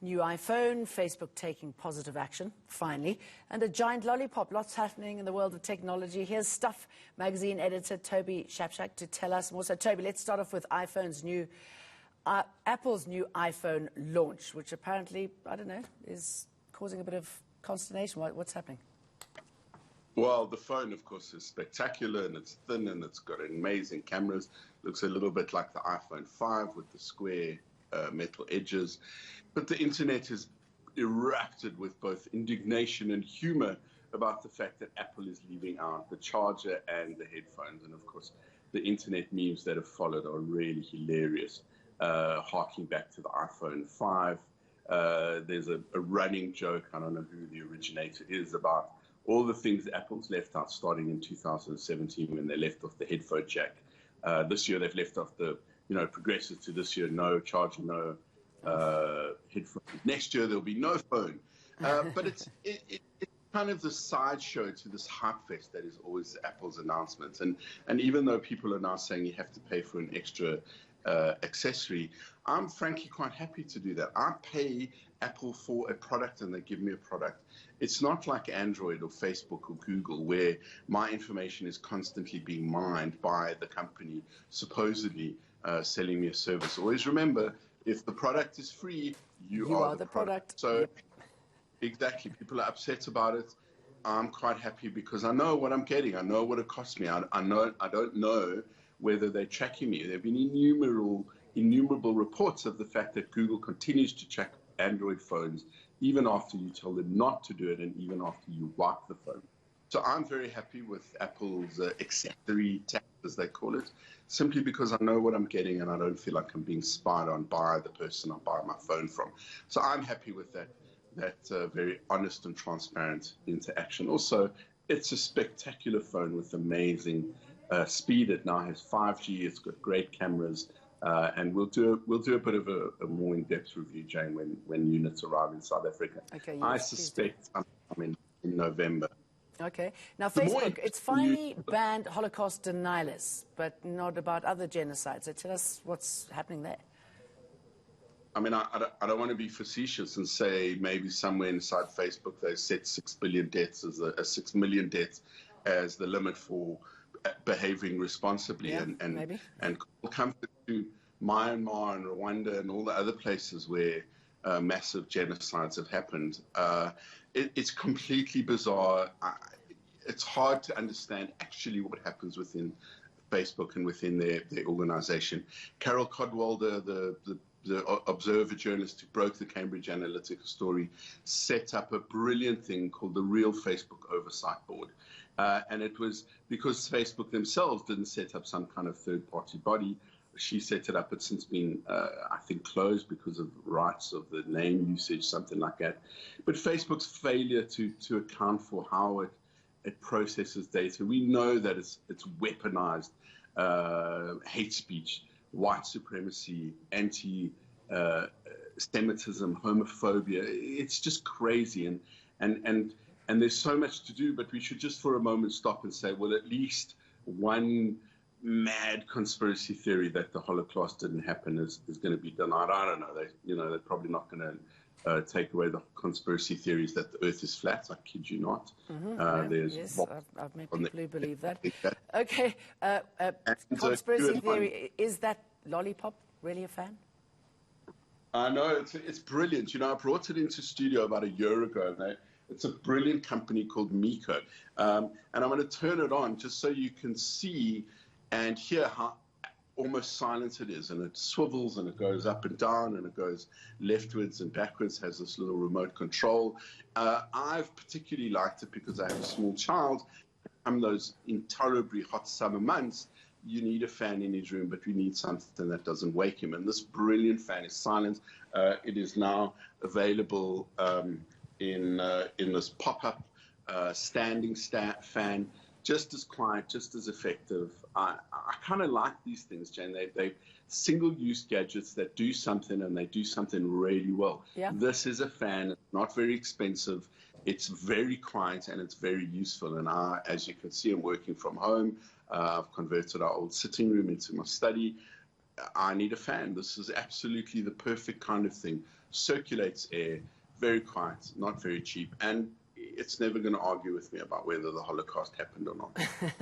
New iPhone, Facebook taking positive action, finally, and a giant lollipop. Lots happening in the world of technology. Here's Stuff magazine editor Toby Shapshak to tell us more. So, Toby, let's start off with Apple's new iPhone launch, which apparently, I don't know, is causing a bit of consternation. What's happening? Well, the phone, of course, is spectacular, and it's thin, and it's got amazing cameras. Looks a little bit like the iPhone 5 with the square metal edges. But the internet has erupted with both indignation and humor about the fact that Apple is leaving out the charger and the headphones. And, of course, the internet memes that have followed are really hilarious, harking back to the iPhone 5. There's a running joke, I don't know who the originator is, about all the things Apple's left out starting in 2017 when they left off the headphone jack. This year they've left off the, progressive to this year, no charger, no headphones. Next year there'll be no phone. But it's kind of the sideshow to this hype fest that is always Apple's announcements. And even though people are now saying you have to pay for an extra accessory, I'm frankly quite happy to do that. I pay Apple for a product and they give me a product. It's not like Android or Facebook or Google where my information is constantly being mined by the company supposedly selling me a service. Always remember, if the product is free, you are the product. So exactly, people are upset about it. I'm quite happy because I know what I'm getting. I know what it costs me. I don't know whether they're tracking me. There have been innumerable reports of the fact that Google continues to track Android phones even after you tell them not to do it and even after you wipe the phone. So I'm very happy with Apple's accessory tax, as they call it, simply because I know what I'm getting and I don't feel like I'm being spied on by the person I buy my phone from. So I'm happy with that very honest and transparent interaction. Also, it's a spectacular phone with amazing speed. It now has 5G. It's got great cameras, and we'll do a bit of a more in-depth review, Jane, when units arrive in South Africa. Okay, yes, I suspect in November. Okay. Now, Facebook, it's finally banned Holocaust denialists, but not about other genocides. So tell us what's happening there. I mean, I don't want to be facetious and say maybe somewhere inside Facebook they set 6 billion deaths as 6 million deaths as the limit for behaving responsibly, yeah, and comfort to Myanmar and Rwanda and all the other places where massive genocides have happened. It's completely bizarre. It's hard to understand actually what happens within Facebook and within their organization. Carol Codwalder, the Observer journalist who broke the Cambridge Analytica story, set up a brilliant thing called the Real Facebook Oversight Board. And it was because Facebook themselves didn't set up some kind of third-party body. She set it up. It's since been, I think, closed because of rights of the name usage, something like that. But Facebook's failure to account for how it processes data. We know that it's weaponized hate speech, white supremacy, anti-Semitism, homophobia. It's just crazy. And there's so much to do, but we should just for a moment stop and say, well, at least one mad conspiracy theory that the Holocaust didn't happen is going to be denied. I don't know. They're probably not going to take away the conspiracy theories that the Earth is flat. I kid you not. Yes, I've met people who believe that. Okay, conspiracy theory, is that lollipop really a fan? I know, it's brilliant. I brought it into studio about a year ago. It's a brilliant company called Miko. And I'm going to turn it on just so you can see and hear how almost silent it is. And it swivels and it goes up and down and it goes leftwards and backwards, has this little remote control. I've particularly liked it because I have a small child. In those intolerably hot summer months, you need a fan in his room, but we need something that doesn't wake him. And this brilliant fan is silent. It is now available in this pop-up standing fan, just as quiet, just as effective. I kind of like these things, Jane. They single-use gadgets that do something, and they do something really well. Yeah. This is a fan. It's not very expensive. It's very quiet, and it's very useful. And as you can see, I'm working from home. I've converted our old sitting room into my study. I need a fan. This is absolutely the perfect kind of thing circulates air, very quiet, not very cheap, and it's never going to argue with me about whether the Holocaust happened or not.